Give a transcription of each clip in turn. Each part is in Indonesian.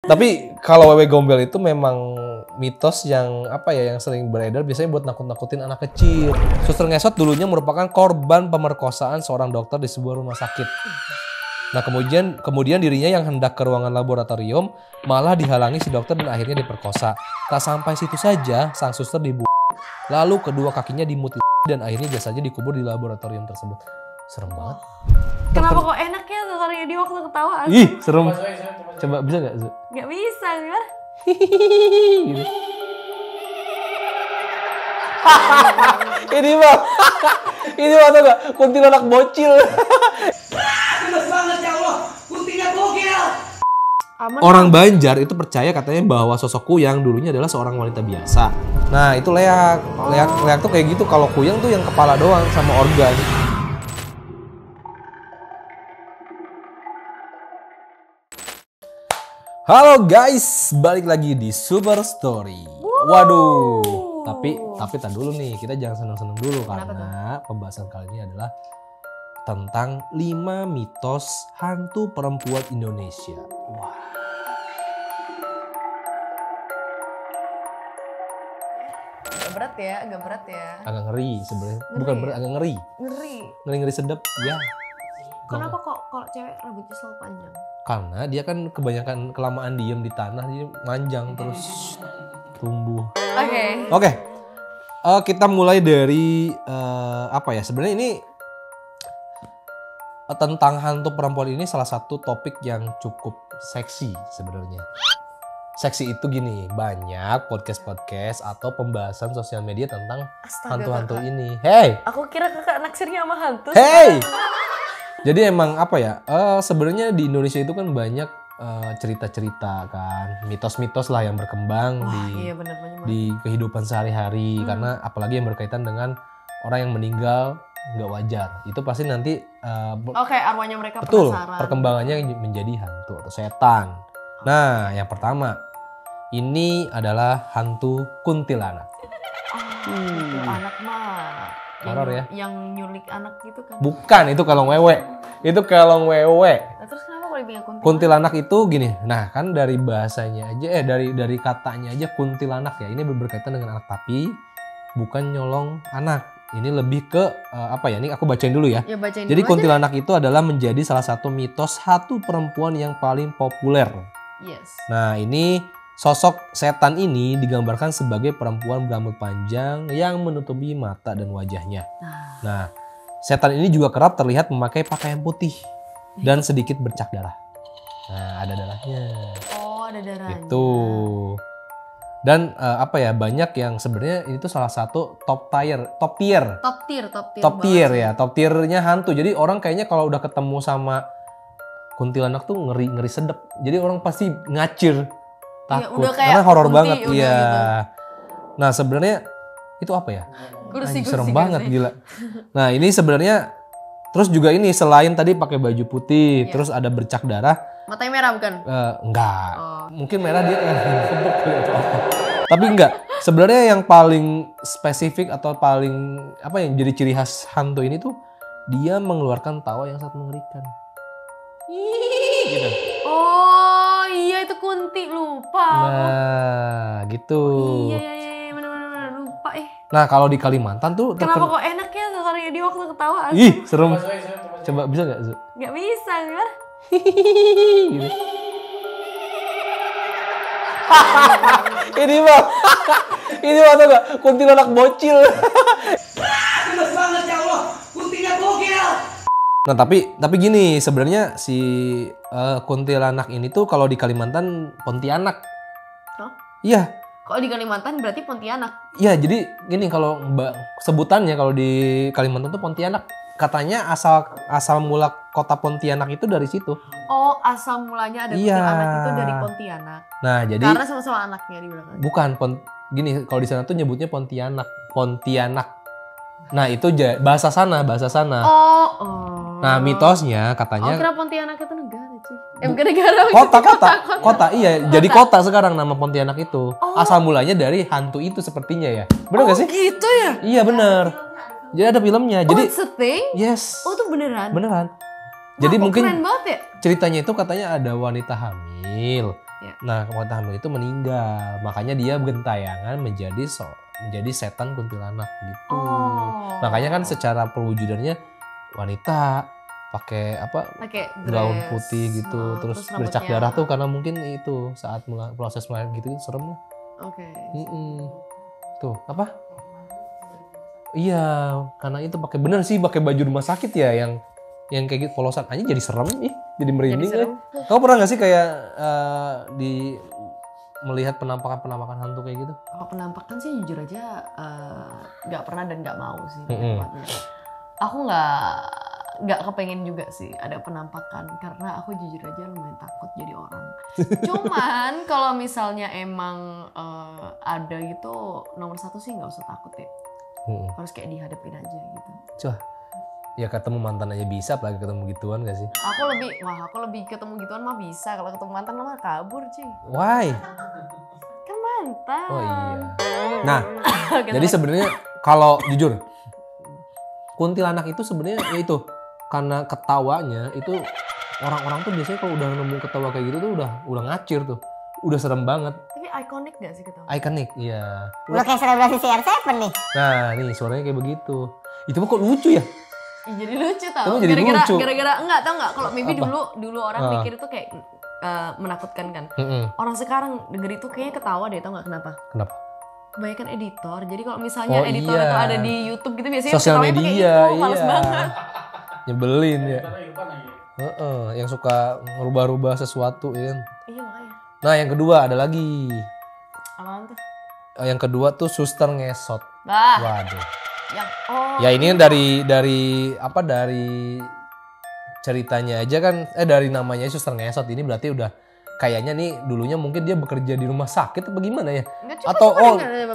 Tapi kalau wewe gombel itu memang mitos yang apa ya, yang sering beredar biasanya buat nakut-nakutin anak kecil. Suster ngesot dulunya merupakan korban pemerkosaan seorang dokter di sebuah rumah sakit. Nah kemudian dirinya yang hendak ke ruangan laboratorium malah dihalangi si dokter dan akhirnya diperkosa. Tak sampai situ saja, sang suster lalu kedua kakinya dimutilasi dan akhirnya jasanya dikubur di laboratorium tersebut. Serem banget. Kenapa kok enak ya suaranya dia waktu ketawa? Ih, serem. Coba bisa gak, Zu? Gak bisa, gimana? Gitu. Ini mah tuh gak? Kuntilanak bocil. Gemes banget ya Allah, kuntinya gokil. Orang Banjar itu percaya katanya bahwa sosok Kuyang dulunya adalah seorang wanita biasa. Nah itu Leak tuh kayak gitu. Kalau Kuyang tuh yang kepala doang sama organ. Halo guys, balik lagi di Super Story. Waduh, tapi tak dulu nih, kita jangan seneng-seneng dulu karena pembahasan kali ini adalah tentang 5 mitos hantu perempuan Indonesia. Wah. Agak berat ya. Agak ngeri sebenarnya. Bukan berat, agak ngeri. Ngeri sedep, ya. Kenapa kok kalau cewek rambutnya selalu panjang? Karena dia kan kebanyakan kelamaan diem di tanah, jadi manjang terus tumbuh. Oke. Kita mulai dari apa ya? Sebenarnya ini tentang hantu perempuan ini salah satu topik yang cukup seksi sebenarnya. Seksi itu gini, banyak podcast atau pembahasan sosial media tentang hantu-hantu ini. Hey! Aku kira kakak naksirnya sama hantu. Hey! Jadi emang apa ya, sebenarnya di Indonesia itu kan banyak cerita-cerita kan, mitos-mitos lah yang berkembang di kehidupan sehari-hari. Karena apalagi yang berkaitan dengan orang yang meninggal nggak wajar, itu pasti nanti arwahnya mereka betul, penasaran. perkembangannya menjadi hantu atau setan. Nah yang pertama, ini adalah hantu kuntilanak. Anak mah horor ya? Yang nyulik anak gitu kan? Bukan, itu kalong wewe. Itu kalong wewe. Nah, terus kenapa kalau dibilang kuntilanak? Kuntilanak itu gini. Nah, kan dari bahasanya aja dari katanya aja kuntilanak ya. Ini berkaitan dengan anak, tapi bukan nyolong anak. Ini lebih ke apa ya? Ini aku bacain dulu ya. Jadi kuntilanak itu adalah menjadi salah satu mitos hantu perempuan yang paling populer. Yes. Nah, ini sosok setan ini digambarkan sebagai perempuan berambut panjang yang menutupi mata dan wajahnya. Nah, setan ini juga kerap terlihat memakai pakaian putih dan sedikit bercak darah. Nah, ada darahnya. Oh, ada darahnya. Itu. Dan apa ya, banyak yang sebenarnya itu salah satu top tiernya hantu. Jadi orang kayaknya kalau udah ketemu sama kuntilanak tuh ngeri sedep. Jadi orang pasti ngacir. Takut, karena horor banget. Iya. Gitu. Nah sebenarnya itu apa ya? Serem banget gila. Nah ini sebenarnya terus juga ini selain tadi pakai baju putih, terus ada bercak darah. Matanya merah bukan? Enggak. Mungkin merah dia. Tapi enggak. Sebenarnya yang paling spesifik atau paling apa yang jadi ciri khas hantu ini tuh dia mengeluarkan tawa yang sangat mengerikan. Gitu. Iya itu kunti, lupa. Nah, gitu. Iya, benar lupa Nah, kalau di Kalimantan tuh kenapa kok enak ya suaranya dia waktu ketawa? Ih, serem. Coba bisa gak, Zu? Gak bisa, gimana? Gitu. Ini mah tuh gak? Kuntilanak bocil. Gemes banget ya Allah, kuntinya gokil. Nah tapi gini, sebenarnya si kuntilanak ini tuh kalau di Kalimantan Pontianak. Hah? Iya. Kalau di Kalimantan berarti Pontianak. Iya, jadi gini kalau sebutannya kalau di Kalimantan tuh Pontianak. Katanya asal mula kota Pontianak itu dari situ. Oh, asal mulanya ada kuntilanak itu dari Pontianak. Nah, jadi karena sama-sama anaknya di belakang. Bukan, gini kalau di sana tuh nyebutnya Pontianak. Nah, itu bahasa sana. Nah, mitosnya katanya kira Pontianak itu negara sih. Bukan negara. Kota, iya. Jadi kota sekarang nama Pontianak itu. Asal mulanya dari hantu itu sepertinya ya. Bener gak sih? Gitu ya? Iya, bener. Jadi ada filmnya. Jadi it's a thing? Yes. Oh, itu beneran? Beneran. Jadi mungkin keren banget ya? Ceritanya itu katanya ada wanita hamil. Ya. Nah, wanita hamil itu meninggal. Makanya dia bergentayangan menjadi setan kuntilanak gitu. Oh. Makanya kan secara perwujudannya wanita pakai Pakai gaun dress. putih gitu, terus bercak rambutnya- darah tuh karena mungkin itu saat proses melahirkan gitu serem lah. Oke. Tuh apa? Iya, karena itu bener sih pakai baju rumah sakit ya yang kayak gitu polosan aja jadi serem nih, jadi merinding. serem. Kamu pernah nggak sih kayak melihat penampakan hantu kayak gitu? Kalau penampakan sih jujur aja nggak pernah dan nggak mau sih. Aku nggak kepengen juga sih ada penampakan karena aku jujur aja lumayan takut jadi orang. Cuman kalau misalnya emang ada gitu nomor satu sih nggak usah takut ya. Harus kayak dihadapin aja gitu. Coba, ya ketemu mantan aja bisa, apalagi ketemu gituan gak sih? Aku lebih ketemu gituan mah bisa. Kalau ketemu mantan mah kabur cuy. Why? Kan mantan. Oh iya. Nah, jadi sebenarnya kalau jujur, kuntilanak itu sebenarnya ya itu karena ketawanya itu orang-orang tuh biasanya kalau udah nemu ketawa kayak gitu tuh udah ngacir tuh, udah serem banget. Tapi ikonik gak sih ketawa? Ikonik, iya. Udah kayak selebrasi CR7 nih. Nah, nih suaranya kayak begitu. Itu mah kok lucu ya? Ya, jadi lucu tau. Kamu jadi lucu. Gara-gara enggak tau nggak? Kalau maybe Apa? dulu orang mikir itu kayak menakutkan kan. Orang sekarang denger itu kayaknya ketawa deh, tau nggak kenapa? Kenapa? Kebanyakan editor. Jadi kalau misalnya Oh, editor iya. itu ada di YouTube gitu biasanya Sosial ketawanya pakai media, itu, males iya. banget. Nyebelin ya. Yang suka ngerubah-rubah sesuatu ya. Iya makanya. Nah, yang kedua ada lagi. Apaan tuh? Yang kedua tuh suster ngesot. Bah, Waduh. yang Ya ini dari ceritanya aja kan, dari namanya suster ngesot ini berarti udah kayaknya nih dulunya mungkin dia bekerja di rumah sakit apa gimana ya? Enggak, coba Atau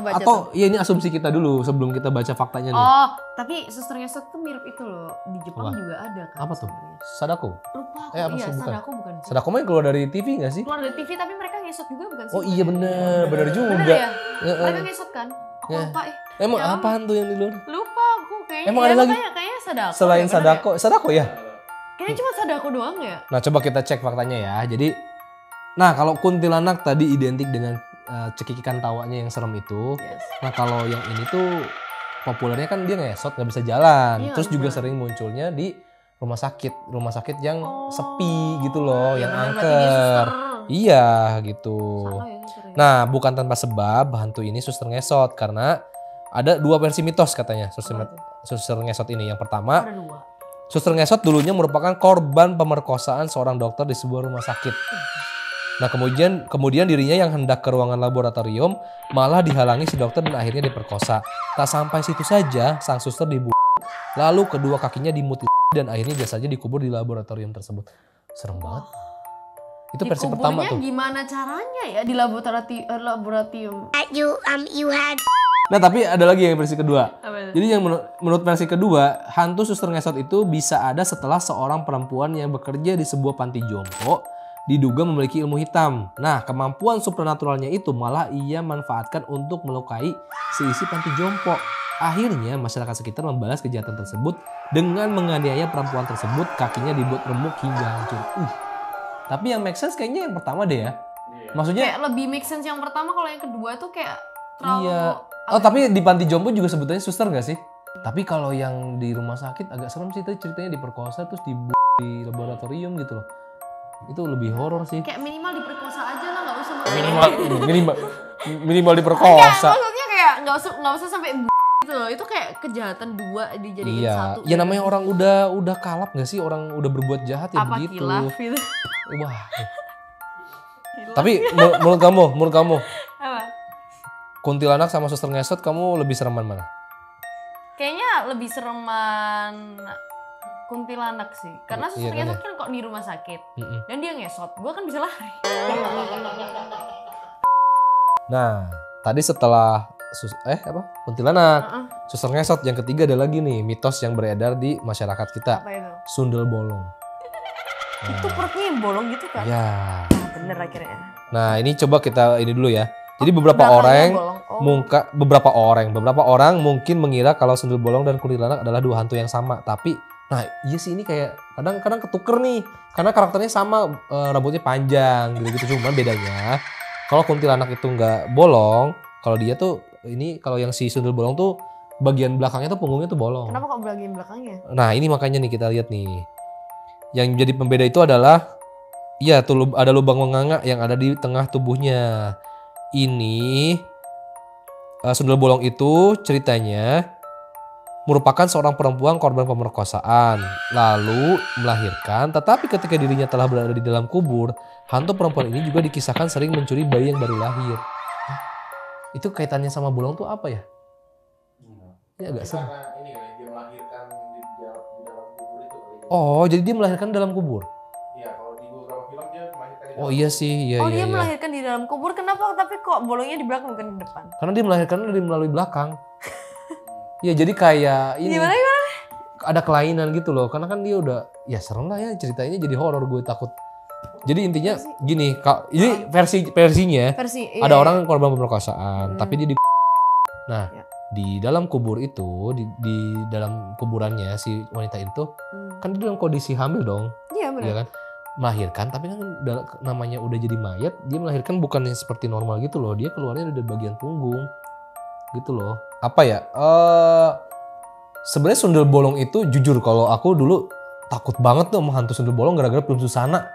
baca atau tuh. ya ini asumsi kita dulu sebelum kita baca faktanya nih. Oh, tapi suster ngesot tuh mirip itu loh. Di Jepang Apa? juga ada kan. Apa tuh? sebenarnya. Sadako. Lupa aku. Apa Iya, sih? Bukan. Sadako bukan sih. Sadako mah yang keluar dari TV gak sih? Keluar dari TV tapi mereka ngesot juga bukan sih? Oh iya bener juga. Bener ya? Heeh. Mereka ngesot kan? Aku Ya. lupa Emang Ya, apaan tuh yang di luar? lupa aku kayaknya. Emang ada lagi? Kayaknya Sadako. Selain ya, bener Sadako, Sadako ya? ya? Kayaknya cuma Sadako doang ya? Nah coba kita cek faktanya ya. Jadi, nah kalau kuntilanak tadi identik dengan cekikikan tawanya yang serem itu. Yes. Nah kalau yang ini tuh populernya kan dia ngesot nggak bisa jalan. Iya, Terus nggak juga bisa. sering munculnya di rumah sakit yang Oh. sepi gitu loh, yang bener, berarti dia angker. suster. Iya gitu. Salah ya, suster ya? Nah bukan tanpa sebab hantu ini suster ngesot karena ada dua versi mitos katanya Apa tuh? suster ngesot ini. Yang pertama, Ada dua. suster ngesot dulunya merupakan korban pemerkosaan seorang dokter di sebuah rumah sakit. Nah kemudian dirinya yang hendak ke ruangan laboratorium malah dihalangi si dokter dan akhirnya diperkosa. Tak sampai situ saja, sang suster dibunuh. Lalu kedua kakinya dimutilasi dan akhirnya jasadnya dikubur di laboratorium tersebut. Serem banget. Itu versi pertama Dikuburnya tuh. gimana caranya ya di laboratorium? You had. Nah tapi ada lagi yang versi kedua. Apa itu? Jadi yang menurut versi kedua, hantu suster ngesot itu bisa ada setelah seorang perempuan yang bekerja di sebuah panti jompo diduga memiliki ilmu hitam. Nah, kemampuan supernaturalnya itu malah ia manfaatkan untuk melukai seisi panti jompo. Akhirnya masyarakat sekitar membalas kejahatan tersebut dengan menganiaya perempuan tersebut, kakinya dibuat remuk hingga hancur. Tapi yang make sense kayaknya yang pertama deh ya. Maksudnya Kayak lebih make sense yang pertama, kalau yang kedua tuh kayak terlalu iya. Oh tapi di panti jompo juga sebutannya suster gak sih? Tapi kalau yang di rumah sakit agak serem sih, tadi ceritanya diperkosa terus di laboratorium gitu loh. Itu lebih horor sih. kayak minimal diperkosa aja lah, nggak usah Minimal diperkosa. maksudnya kayak nggak usah sampai gitu loh. Itu kayak kejahatan dua dijadiin Iya, satu. ya namanya orang udah kalap gak sih, orang udah berbuat jahat ya apa begitu. kilaf gitu. Wah. Tapi menurut kamu Apa? kuntilanak sama suster ngesot kamu lebih sereman mana? Kayaknya lebih sereman kuntilanak sih. Karena Iya, suster kan ngesot kan kok di rumah sakit. Mm-mm. Dan dia ngesot, gue kan bisa lari. Nah, tadi setelah kuntilanak, Heeh. suster ngesot, yang ketiga ada lagi nih mitos yang beredar di masyarakat kita. Apa itu? Sundel bolong. Itu perutnya yang bolong gitu kan? Ya. Nah, bener akhirnya. Nah, ini coba kita ini dulu ya. Jadi beberapa Belakangnya orang bolong. Oh. beberapa orang mungkin mengira kalau sundel bolong dan kuntilanak adalah dua hantu yang sama, tapi Nah iya sih ini kayak kadang ketuker nih. Karena karakternya sama, rambutnya panjang gitu-gitu. Cuman bedanya kalau kuntilanak itu nggak bolong, kalau dia tuh ini kalau yang si sundel bolong tuh bagian belakangnya tuh punggungnya tuh bolong. Kenapa kok bagian belakangnya? Nah ini makanya nih kita lihat nih. Yang jadi pembeda itu adalah iya tuh ada lubang menganga yang ada di tengah tubuhnya. Ini sundel bolong itu ceritanya merupakan seorang perempuan korban pemerkosaan, lalu melahirkan, tetapi ketika dirinya telah berada di dalam kubur, hantu perempuan ini juga dikisahkan sering mencuri bayi yang baru lahir. Hah? Itu kaitannya sama bolong tuh apa ya? Ini agak serem. Ini kali dia melahirkan di dalam kubur itu kali. Oh, jadi dia melahirkan dalam kubur? Iya, kalau di beberapa film dia melahirkan di dalam Oh iya sih, iya Oh iya. dia iya. melahirkan di dalam kubur, kenapa tapi kok bolongnya di belakang bukan di depan? Karena dia melahirkan melalui belakang. Iya, jadi kayak ini. Gimana? Ada kelainan gitu loh, karena kan dia udah ya serem lah ya ceritanya, jadi horor, gue takut. Jadi intinya gini, ini versinya Versi ada orang korban pemerkosaan, tapi dia di nah Ya. di dalam kubur itu di dalam kuburannya si wanita itu kan dia dalam kondisi hamil dong, Iya benar. ya kan, melahirkan tapi kan namanya udah jadi mayat, dia melahirkan bukannya seperti normal gitu loh, dia keluarnya dari bagian punggung gitu loh. Apa ya? Sebenarnya sundel bolong itu jujur kalau aku dulu takut banget tuh sama hantu sundel bolong gara-gara film Susana.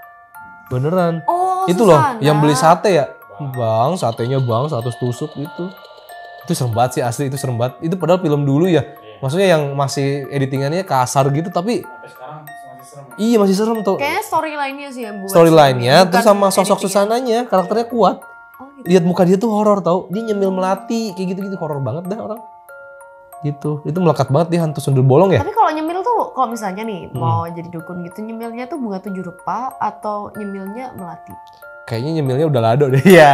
Beneran. Oh Itu loh Susana. yang beli sate ya. Bang, satenya bang 100 tusuk itu. Itu serem banget sih asli, itu serem banget. Itu padahal film dulu ya. Maksudnya yang masih editingannya kasar gitu tapi sampai sekarang masih serem. iya masih serem tuh. Kayaknya storyline-nya sih yang buat Storyline-nya serem, terus bukan sama sosok editingnya. Susananya, karakternya kuat. Oh, gitu. Lihat muka dia tuh horor tau. Dia nyemil melati kayak gitu-gitu, horor banget dah orang. Gitu. Itu melekat banget dia hantu sundel bolong ya. Tapi kalau nyemil tuh, kalau misalnya nih mau jadi dukun gitu, nyemilnya tuh bunga 7 rupa atau nyemilnya melati? Kayaknya nyemilnya udah lado deh. Iya.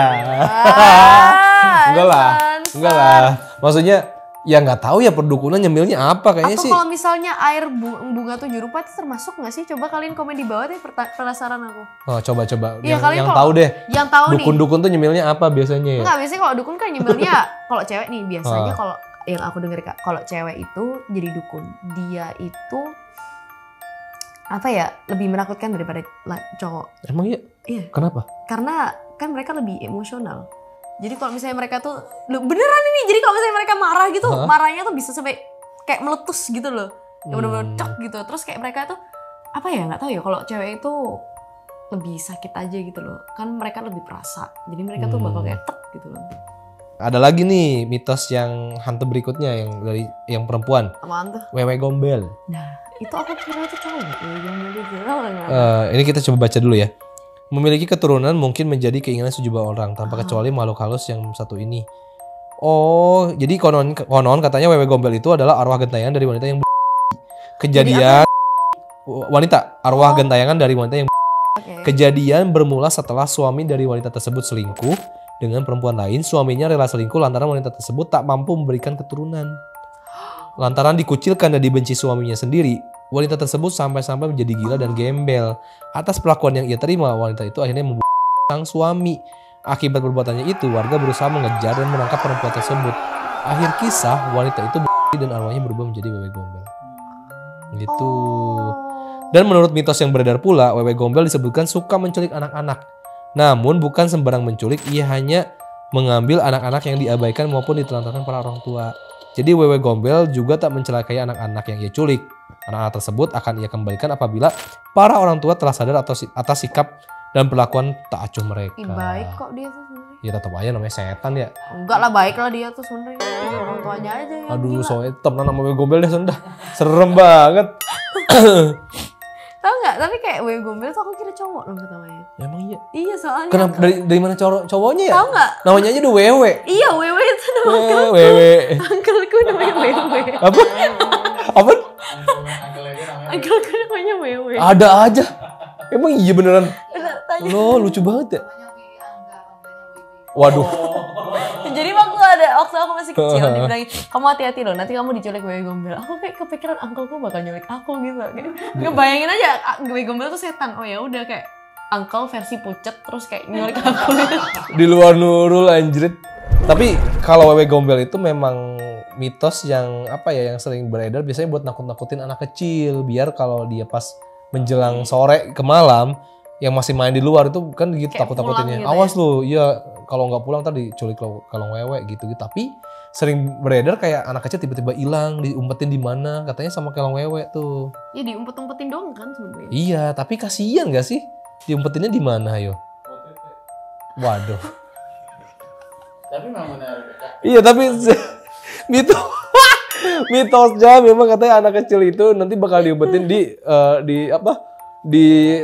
Enggak lah. Enggak lah. Maksudnya ya nggak tahu ya perdukunan nyemilnya apa kayaknya Atau sih. kalau misalnya air bunga 7 rupa itu termasuk nggak sih? Coba kalian komen di bawah deh, penasaran aku. Oh, coba Iya, kalian yang kalau- tahu deh. Yang tahu nih. Dukun-dukun tuh nyemilnya apa biasanya ya? Enggak, biasanya kalau dukun kan nyemilnya kalau cewek nih biasanya Ah. kalau yang aku dengar Kak, kalau cewek itu jadi dukun, dia itu apa ya, lebih menakutkan daripada cowok. Emang iya? Iya, Kenapa? karena kan mereka lebih emosional. Jadi kalau misalnya mereka tuh beneran ini, jadi kalau misalnya mereka marah gitu, Hah? marahnya tuh bisa sampai kayak meletus gitu loh. Yang bener-bener Hmm. cok gitu. Terus kayak mereka tuh apa ya, nggak tahu ya, kalau cewek itu lebih sakit aja gitu loh. Kan mereka lebih perasa. Jadi mereka tuh bakal kayak tek gitu loh. Ada lagi nih mitos yang hantu berikutnya yang dari yang perempuan. Apaan tuh? Wewe gombel. Nah, itu aku kira itu cowok. Yang beli gitu. Ini kita coba baca dulu ya. Memiliki keturunan mungkin menjadi keinginan sejumlah orang tanpa kecuali makhluk halus yang satu ini. Oh, jadi konon katanya wewe gombel itu adalah arwah gentayangan dari wanita yang kejadian wanita arwah gentayangan dari wanita yang Oke. kejadian bermula setelah suami dari wanita tersebut selingkuh dengan perempuan lain. Suaminya rela selingkuh lantaran wanita tersebut tak mampu memberikan keturunan. Lantaran dikucilkan dan dibenci suaminya sendiri, wanita tersebut sampai-sampai menjadi gila dan gembel. Atas perlakuan yang ia terima, wanita itu akhirnya membunuh sang suami. Akibat perbuatannya itu, warga berusaha mengejar dan menangkap perempuan tersebut. Akhir kisah, wanita itu dan arwahnya berubah menjadi wewe gombel. Gitu. Dan menurut mitos yang beredar pula, wewe gombel disebutkan suka menculik anak-anak. Namun bukan sembarang menculik, ia hanya mengambil anak-anak yang diabaikan maupun ditelantarkan para orang tua. Jadi wewe gombel juga tak mencelakai anak-anak yang ia culik. Anak-anak tersebut akan ia kembalikan apabila para orang tua telah sadar atas sikap dan perlakuan tak acuh mereka. Ih, baik kok dia tuh sebenarnya. Ya tetap aja namanya setan ya. Enggak lah, baik lah dia tuh sebenarnya. Orang tuanya aja yang Aduh, gila. soalnya temenan sama wewe gombel deh sudah. Serem banget. Tahu nggak? Tapi kayak wewe gombel tuh aku kira cowok loh pertamanya. Emang iya. Iya soalnya. Kenapa dari mana cowoknya ya? Tahu nggak? Namanya aja udah wewe. Iya wewe itu nama Wewe. angkelku namanya wewe. Apa? Apa? Angkelku namanya wewe. Ada aja. Emang iya beneran. Bener, tanya. Lo lucu banget ya. Waduh. Jadi waktu aku masih kecil dibilangin, kamu hati-hati loh, nanti kamu diculik wewe gombel. Aku kayak kepikiran uncle-ku bakal nyulik aku gitu. Kayak, ngebayangin aja wewe gombel tuh setan. Oh ya udah kayak uncle versi pucet terus kayak nyulik aku. Di luar Nurul anjrit. Tapi kalau wewe gombel itu memang mitos yang apa ya yang sering beredar biasanya buat nakut-nakutin anak kecil biar kalau dia pas menjelang sore ke malam yang masih main di luar itu kan gitu Kayak takut-takutinnya. pulang gitu Awas lu, iya kalau nggak pulang tadi diculik kalau wewe gitu. Tapi sering beredar kayak anak kecil tiba-tiba hilang, diumpetin di mana katanya sama kelong wewe tuh. Ya diumpet-umpetin doang kan sebenarnya. Iya, tapi kasihan gak sih? Diumpetinnya di mana ayo? Waduh. Tapi memang benar. Iya, tapi mitosnya memang katanya anak kecil itu nanti bakal diumpetin di apa? Di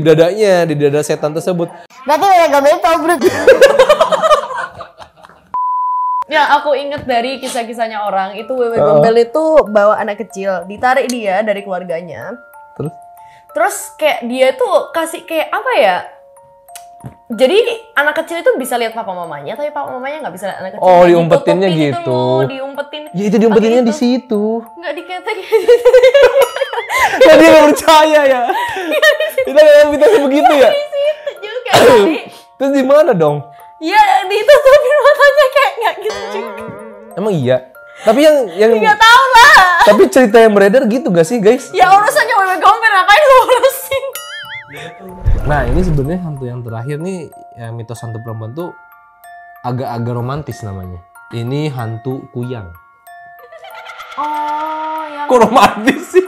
dadanya, di dada setan tersebut. Berarti Wewe Gombel tobruk. Yang aku inget dari kisah-kisahnya orang itu Wewe Gombel itu bawa anak kecil, ditarik dia dari keluarganya. Terus kayak dia tuh kasih kayak apa ya? Jadi anak kecil itu bisa lihat papa mamanya, tapi papa mamanya nggak bisa lihat anak kecil. Oh, diumpetinnya gitu. Loh, diumpetin. Ya itu diumpetinnya di situ. Nggak diketek gitu. Ya dia nggak percaya ya. Kita nggak mitosnya begitu ya. Di situ juga. Kali. Terus di mana dong? Ya ditutupin matanya kayak nggak gitu juga. Emang iya. Tapi yang Nggak tahu lah. tapi cerita yang beredar gitu gak sih guys? Ya urusannya Wewe Gombel ngapain lu urusin? Nah ini sebenarnya hantu yang terakhir nih ya, mitos hantu perempuan tuh agak-agak romantis namanya. Ini hantu kuyang. Oh, yang Kok romantis sih?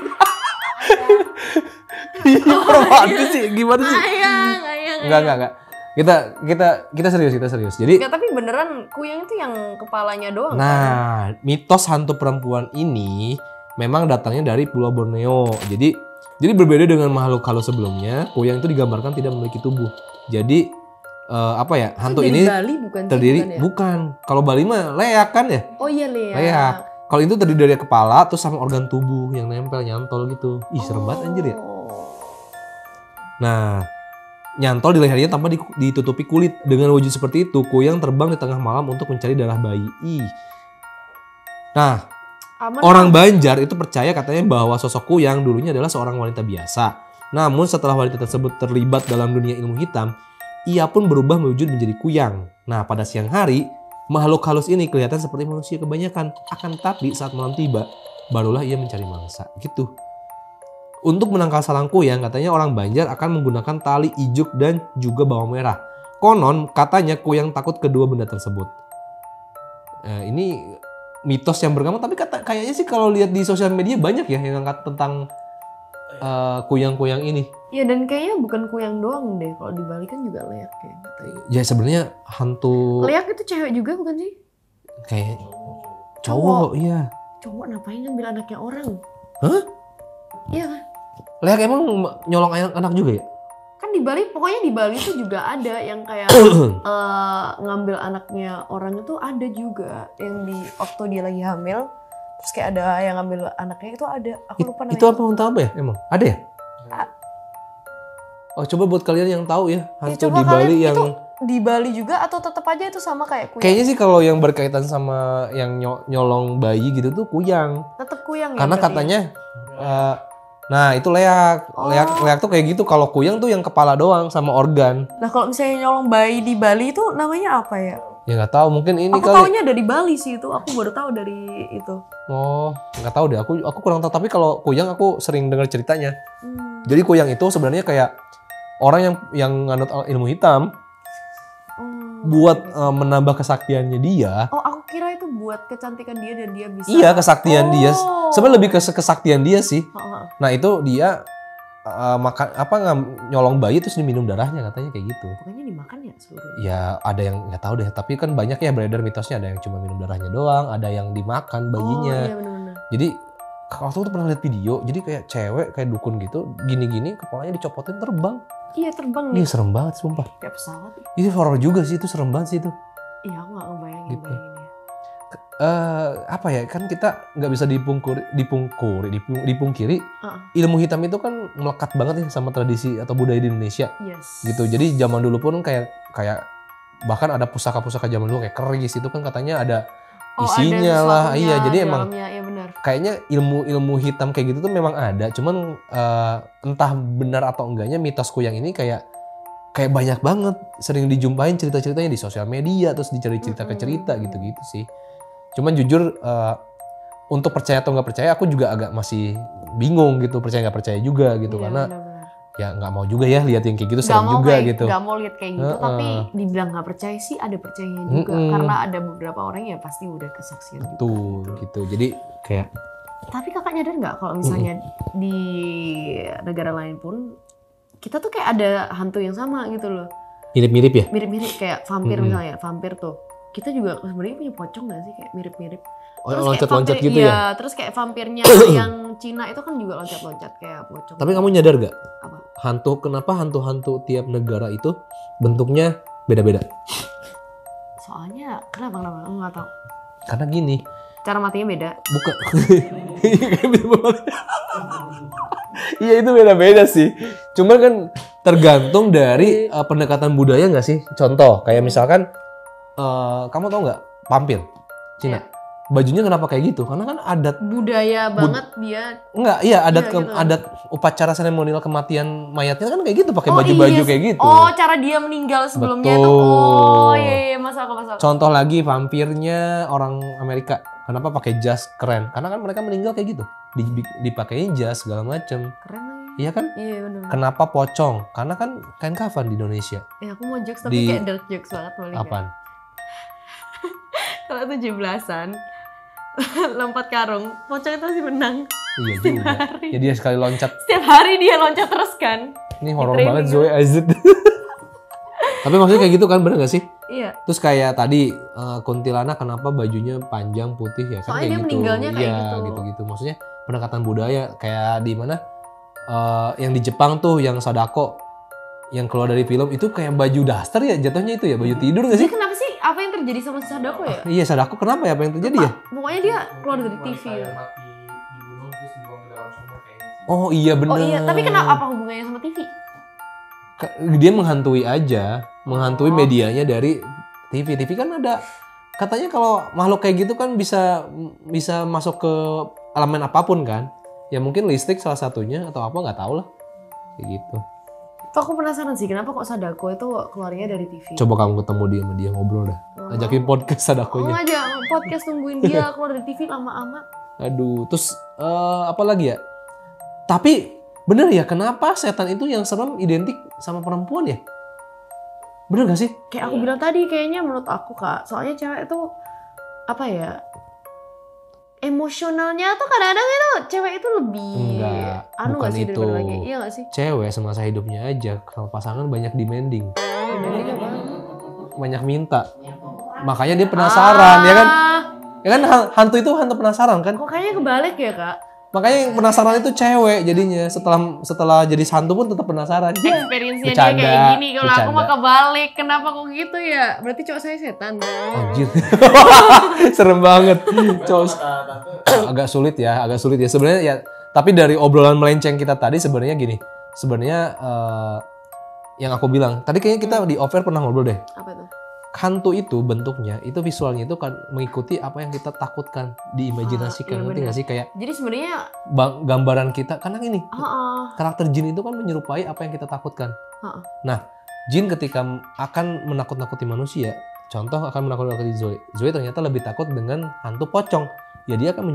Iya romantis sih gimana sih? ayang. Enggak. Kita serius. Jadi Nggak, tapi beneran kuyang itu yang kepalanya doang kan? nah, mitos hantu perempuan ini memang datangnya dari Pulau Borneo. Jadi berbeda dengan makhluk halus sebelumnya, kuyang itu digambarkan tidak memiliki tubuh. Jadi apa ya? Hantu Dari ini Bali bukan sih, terdiri bukan ya? bukan. Kalau Bali mah leak kan ya? Oh iya Lea. Leak. Kalau itu terdiri dari kepala terus sama organ tubuh yang nempel nyantol gitu. Ih, serem banget anjir ya. Nah, nyantol di lehernya tanpa ditutupi kulit. Dengan wujud seperti itu, kuyang terbang di tengah malam untuk mencari darah bayi. Ih. Nah, Aman orang Banjar itu percaya katanya bahwa sosok kuyang dulunya adalah seorang wanita biasa. Namun setelah wanita tersebut terlibat dalam dunia ilmu hitam, ia pun berubah wujud menjadi kuyang. Nah, pada siang hari, makhluk halus ini kelihatan seperti manusia kebanyakan. Akan tetapi saat malam tiba, barulah ia mencari mangsa. Gitu. Untuk menangkal sarang kuyang, katanya orang Banjar akan menggunakan tali ijuk dan juga bawang merah. Konon, katanya kuyang takut kedua benda tersebut. Ini mitos yang berkembang, tapi kayaknya sih kalau lihat di sosial media banyak ya yang angkat tentang kuyang-kuyang ini. Iya, dan kayaknya bukan kuyang doang deh. Kalau di Bali kan juga leak kayak katanya. Ya sebenarnya hantu Leak itu cewek juga bukan sih? kayak cowok, iya. Cowok ngapain ngambil anaknya orang? Hah? Iya kan? Leak emang nyolong anak juga ya? Kan di Bali, pokoknya di Bali tuh juga ada yang kayak ngambil anaknya orang itu ada juga. Yang di waktu dia lagi hamil, terus kayak ada yang ngambil anaknya itu ada. Aku lupa namanya. Itu apa hantu apa ya emang? Ada ya? Oh coba buat kalian yang tahu ya hantu coba di Bali kalian, yang itu di Bali juga atau tetap aja itu sama kayak kuyang? kayaknya sih kalau yang berkaitan sama yang nyolong bayi gitu tuh kuyang. Tetap kuyang Karena ya? berarti katanya nah itu leak. Leak tuh kayak gitu. Kalau kuyang tuh yang kepala doang sama organ. Nah kalau misalnya nyolong bayi di Bali itu namanya apa ya? Ya nggak tahu mungkin ini Aku kali. taunya dari Bali sih itu. Aku baru tahu dari itu. Oh nggak tahu deh. Aku kurang tahu. Tapi kalau kuyang aku sering dengar ceritanya. Jadi kuyang itu sebenarnya kayak orang yang nganut ilmu hitam buat menambah kesaktiannya dia. Oh, aku kira itu buat kecantikan dia dan dia bisa. Iya kesaktian dia. Sebenarnya lebih ke kesaktian dia sih. Heeh. Nah itu dia makan nyolong bayi terus diminum darahnya katanya kayak gitu. Pokoknya dimakan ya seluruhnya. Ya ada yang nggak tahu deh. Tapi kan banyak ya beredar mitosnya ada yang cuma minum darahnya doang, ada yang dimakan bayinya. Oh iya benar-benar. Jadi waktu itu pernah lihat video. Jadi kayak cewek kayak dukun gitu, gini-gini kepalanya dicopotin terbang. Iya terbang Iya nih. serem banget sumpah. Kayak pesawat. Itu horor juga sih itu serem banget sih itu. Iya aku nggak ngebayangin Gitu. bayanginnya. Apa ya kan kita nggak bisa dipungkiri ilmu hitam itu kan melekat banget ya sama tradisi atau budaya di Indonesia Yes. gitu. Jadi zaman dulu pun kayak bahkan ada pusaka-pusaka zaman dulu kayak keris itu kan katanya ada isinya ada lah. sesuatunya Iya jadi di emang dalamnya, iya benar. kayaknya ilmu hitam kayak gitu tuh memang ada. Cuman entah benar atau enggaknya mitos kuyang ini kayak banyak banget sering dijumpain cerita-ceritanya di sosial media terus dicari cerita ke cerita gitu-gitu sih. Cuman jujur untuk percaya atau nggak percaya aku juga agak masih bingung gitu, percaya nggak percaya juga gitu Iya, karena benar-benar. ya nggak mau juga ya lihat yang kayak gitu Gak serem mau juga kayak, gitu. gak mau lihat kayak gitu, tapi dibilang nggak percaya sih ada percayanya juga, karena ada beberapa orang ya pasti udah kesaksian juga. Tuh gitu. Jadi kayak Tapi kakak nyadar nggak kalau misalnya di negara lain pun kita tuh kayak ada hantu yang sama gitu loh, mirip-mirip ya. mirip-mirip kayak vampir misalnya, vampir tuh kita juga sebenarnya punya pocong nggak sih kayak mirip-mirip. Oh, Terus kayak loncat-loncat vampir- gitu iya, ya. terus kayak vampirnya yang Cina itu kan juga loncat-loncat kayak pocong. Tapi kamu nyadar gak Apa? kenapa hantu-hantu tiap negara itu bentuknya beda-beda? Soalnya kenapa aku nggak tahu. Karena gini, Cara matinya beda. bukan. Iya itu beda-beda sih. Cuma kan tergantung dari pendekatan budaya nggak sih? Contoh kayak misalkan kamu tahu nggak vampir Cina? Iya. Bajunya kenapa kayak gitu? Karena kan adat Budaya banget dia. enggak, iya adat Iya, gitu. adat upacara seremonial kematian mayatnya kan kayak gitu, pakai Oh, baju-baju iya. kayak gitu. Oh, cara dia meninggal sebelumnya tuh. Betul. Oh, iya, masuk akal. Contoh lagi vampirnya orang Amerika. Kenapa pakai jas keren? Karena kan mereka meninggal kayak gitu. Dipakein jas segala macem. Keren lagi. Iya kan? Iya, benar. Kenapa pocong? Karena kan kain kafan di Indonesia. Aku mau jokes tapi Di- kayak dark jokes banget boleh nggak? Apaan? Kalau 17-an lompat karung, pocong itu masih menang. Iya juga. Ya dia sekali loncat. Setiap hari dia loncat terus kan. Ini horor Training banget ya. Zoe Azid. Tapi maksudnya kayak gitu kan, bener gak sih? Iya. Terus kayak tadi kuntilanak kenapa bajunya panjang putih ya kan Soalnya kayak dia gitu. meninggalnya kayak Iya, gitu. gitu-gitu. Maksudnya pendekatan budaya kayak di mana yang di Jepang tuh yang Sadako yang keluar dari film itu kayak baju daster ya jatuhnya itu ya, baju tidur gak Jadi sih? kenapa sih? Apa yang terjadi sama si Sadako ya? Iya, Sadako kenapa ya? Apa yang terjadi ya? Pokoknya dia keluar dari TV. Kayak mati dibunuh terus dibuang ke dalam sumur kayaknya sih. Oh iya bener. Oh iya, tapi kenapa apa hubungannya sama TV? Dia menghantui aja, menghantui Oh. medianya dari TV. TV kan ada katanya kalau makhluk kayak gitu kan bisa masuk ke elemen apapun kan. Ya mungkin listrik salah satunya atau apa nggak tahu lah. Kayak gitu. Tuh aku penasaran sih kenapa kok Sadako itu keluarnya dari TV. Coba kamu ketemu dia sama dia ngobrol dah. Ajakin podcast Oh, Sadakonya. aja podcast tungguin dia keluar dari TV lama amat. Aduh, terus apa lagi ya? Tapi bener ya, kenapa setan itu yang serem identik sama perempuan ya? Bener gak sih? Kayak aku bilang tadi, kayaknya menurut aku Kak, soalnya cewek itu apa ya? Emosionalnya tuh kadang-kadang itu cewek itu lebih Enggak, anu bukan gak sih itu. daripada laki? Iya gak sih? Cewek semasa hidupnya aja kalau pasangan banyak demanding, Dibanding apa? banyak minta. Makanya dia penasaran, ya kan? Ya kan hantu itu hantu penasaran kan? Kok kayaknya kebalik ya Kak? Makanya yang penasaran itu cewek jadinya. Setelah jadi hantu pun tetap penasaran. Ya, Experience-nya dia bercanda, kayak gini, kalau aku mah bercanda. kebalik. Kenapa kok gitu ya? Berarti cowok saya setan. Anjir. Serem banget. Cowok agak sulit ya. Sebenarnya ya, tapi dari obrolan melenceng kita tadi sebenarnya gini. Sebenarnya yang aku bilang, tadi kayaknya kita di offer pernah ngobrol deh. Apa tuh? Hantu itu bentuknya, itu visualnya itu kan mengikuti apa yang kita takutkan, diimajinasikan. iya Ngerti benar. nggak sih? Kayak Jadi sebenarnya gambaran kita, karena gini, heeh. karakter jin itu kan menyerupai apa yang kita takutkan. Heeh. Nah, jin ketika akan menakut-nakuti manusia, contoh akan menakut-nakuti Zoe. Zoe ternyata lebih takut dengan hantu pocong. Ya dia akan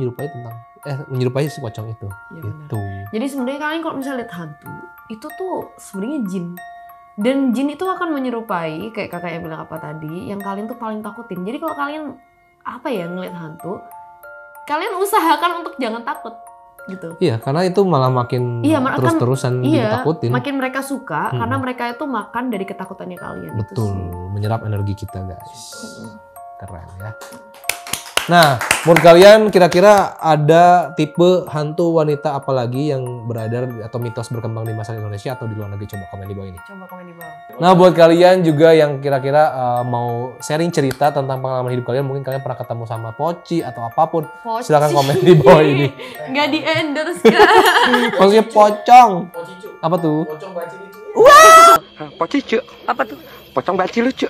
menyerupai si pocong itu. Iya, benar. Itu. Jadi sebenarnya kalian kalau misalnya lihat hantu, itu tuh sebenarnya jin. Dan jin itu akan menyerupai kayak kakaknya bilang apa tadi, yang kalian tuh paling takutin. Jadi kalau kalian apa ya ngeliat hantu, kalian usahakan untuk jangan takut gitu. Iya, karena itu malah makin Iya, malah kan- terus-terusan Iya, ditakutin. makin mereka suka karena mereka itu makan dari ketakutannya kalian. Itu Betul, sih. menyerap energi kita guys. Keren ya. Nah, menurut kalian kira-kira ada tipe hantu wanita apa lagi yang beredar atau mitos berkembang di masyarakat Indonesia atau di luar negeri? Coba komen di bawah ini. Coba komen di bawah. Nah, buat kalian juga yang kira-kira mau sharing cerita tentang pengalaman hidup kalian, mungkin kalian pernah ketemu sama poci atau apapun, Poci. silakan komen di bawah ini. Nggak di endorse kan? Maksudnya pocong. Pocicu. Apa tuh? Pocong baci lucu. Pocicu. Apa tuh? Pocong baci lucu.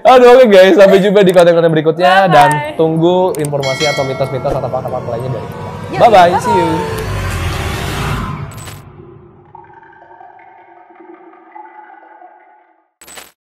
Aduh, oke guys, sampai jumpa di konten-konten berikutnya Bye-bye. dan tunggu informasi atau mitos-mitos atau fakta-fakta lainnya dari kita. Yuk, Bye-bye, bye-bye. see you.